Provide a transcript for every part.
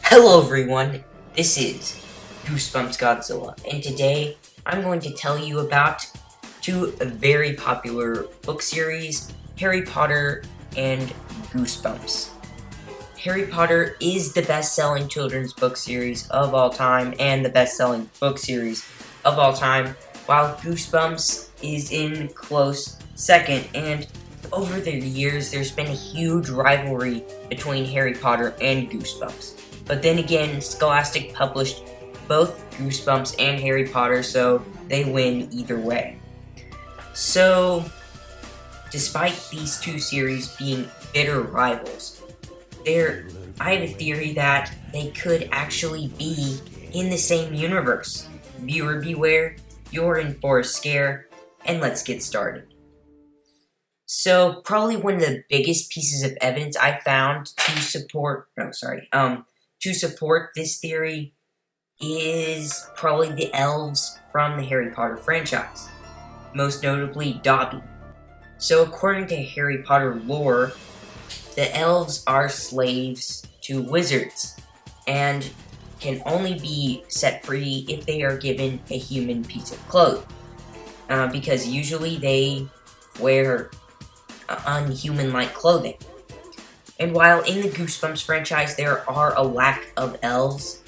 Hello everyone, this is Goosebumps Godzilla, and today I'm going to tell you about two very popular book series, Harry Potter and Goosebumps. Harry Potter is the best-selling children's book series of all time and the best-selling book series of all time, while Goosebumps is in close second, and over the years there's been a huge rivalry between Harry Potter and Goosebumps. But then again, Scholastic published both Goosebumps and Harry Potter, so they win either way. So, despite these two series being bitter rivals, I have a theory that they could actually be in the same universe. Viewer beware, you're in for a scare, and let's get started. So, probably one of the biggest pieces of evidence I found to support this theory is probably the elves from the Harry Potter franchise, most notably Dobby. So according to Harry Potter lore, the elves are slaves to wizards and can only be set free if they are given a human piece of clothing, because usually they wear unhuman-like clothing. And while in the Goosebumps franchise there are a lack of elves,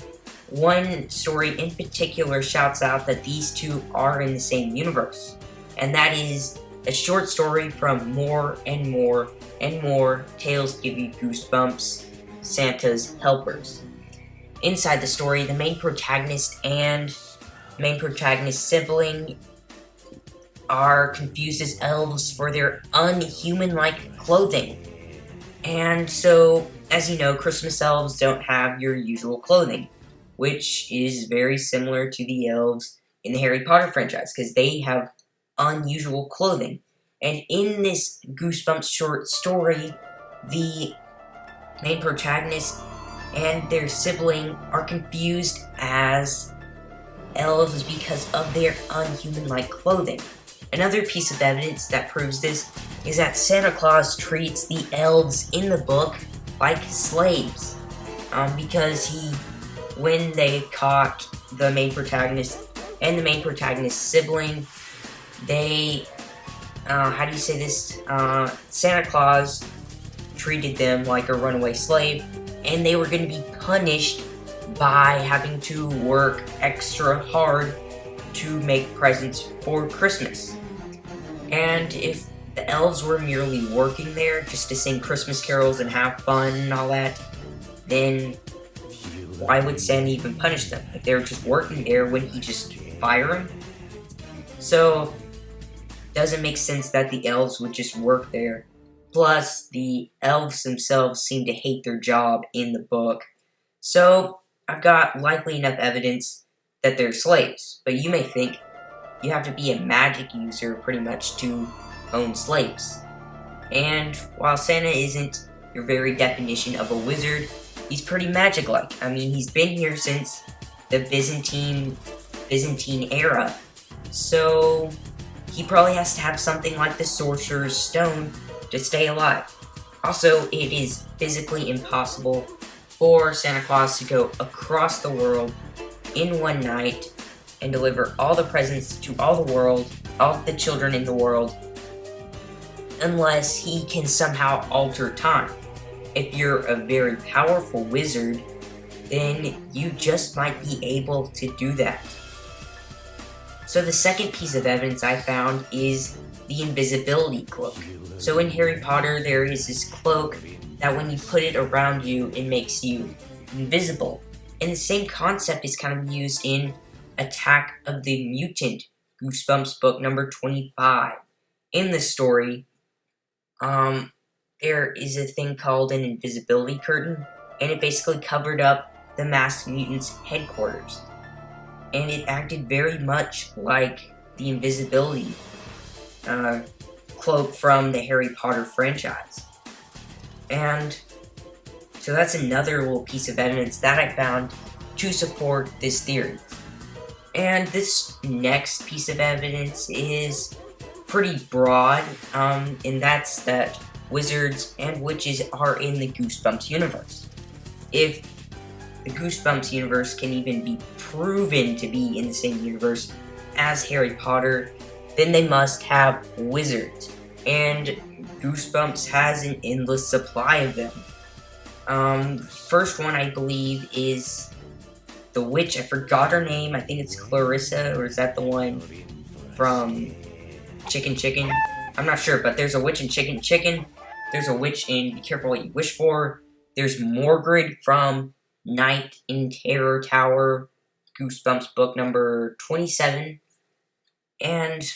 one story in particular shouts out that these two are in the same universe. And that is a short story from More and More and More Tales Give You Goosebumps, Santa's Helpers. Inside the story, the main protagonist and main protagonist's sibling are confused as elves for their unhuman-like clothing. And so, as you know, Christmas elves don't have your usual clothing, which is very similar to the elves in the Harry Potter franchise, because they have unusual clothing. And in this Goosebumps short story, the main protagonist and their sibling are confused as elves because of their unhuman-like clothing. Another piece of evidence that proves this is that Santa Claus treats the elves in the book like slaves, because when they caught the main protagonist and the main protagonist's sibling, Santa Claus treated them like a runaway slave, and they were going to be punished by having to work extra hard to make presents for Christmas. And if the elves were merely working there just to sing Christmas carols and have fun and all that, then why would Santa even punish them? If they were just working there, wouldn't he just fire them? So, it doesn't make sense that the elves would just work there. Plus, the elves themselves seem to hate their job in the book. So, I've got likely enough evidence that they're slaves. But you may think you have to be a magic user pretty much to own slaves. And while Santa isn't your very definition of a wizard, he's pretty magic-like. I mean, he's been here since the Byzantine era. So, he probably has to have something like the Sorcerer's Stone to stay alive. Also, it is physically impossible for Santa Claus to go across the world in one night and deliver all the presents to all the children in the world, unless he can somehow alter time. If you're a very powerful wizard, then you just might be able to do that. So the second piece of evidence I found is the invisibility cloak. So in Harry Potter, there is this cloak that when you put it around you, it makes you invisible. And the same concept is kind of used in Attack of the Mutant, Goosebumps book number 25. In the story, there is a thing called an invisibility curtain, and it basically covered up the masked mutants' headquarters. And it acted very much like the invisibility cloak from the Harry Potter franchise. And so that's another little piece of evidence that I found to support this theory. And this next piece of evidence is pretty broad, and that's that wizards and witches are in the Goosebumps universe. If the Goosebumps universe can even be proven to be in the same universe as Harry Potter, then they must have wizards. And Goosebumps has an endless supply of them. First one I believe is the witch. I forgot her name. I think it's Clarissa, or is that the one from Chicken Chicken? I'm not sure, but there's a witch in Chicken Chicken. There's a witch in Be Careful What You Wish For. There's Morgred from Night in Terror Tower, Goosebumps book number 27. And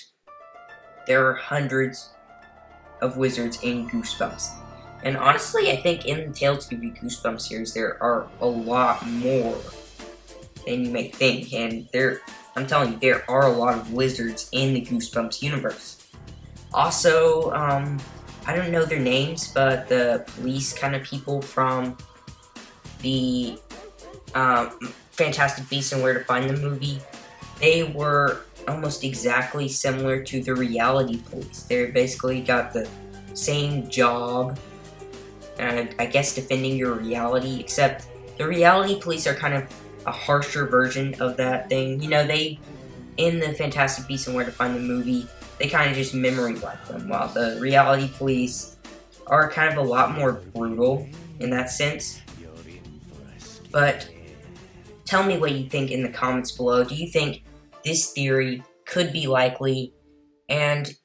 there are hundreds of wizards in Goosebumps. And honestly, I think in the Tales to Be Goosebumps series, there are a lot more than you may think. And I'm telling you, there are a lot of wizards in the Goosebumps universe. Also, I don't know their names, but the police kind of people from the Fantastic Beasts and Where to Find Them movie, they were almost exactly similar to the reality police. They basically got the same job, and I guess defending your reality, except the reality police are kind of a harsher version of that thing. You know, in the Fantastic Beasts and Where to Find Them movie, they kind of just memory wipe them, while the reality police are kind of a lot more brutal in that sense. But tell me what you think in the comments below. Do you think this theory could be likely? And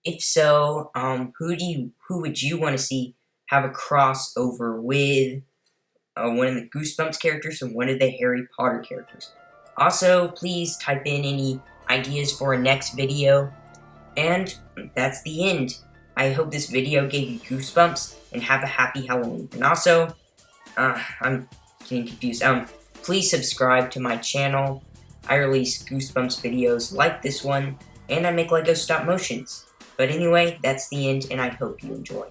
if so, who would you want to see have a crossover with one of the Goosebumps characters and one of the Harry Potter characters? Also, please type in any ideas for a next video. And that's the end. I hope this video gave you goosebumps, and have a happy Halloween. And also, I'm getting confused. Please subscribe to my channel. I release Goosebumps videos like this one, and I make Lego stop motions. But anyway, that's the end, and I hope you enjoy.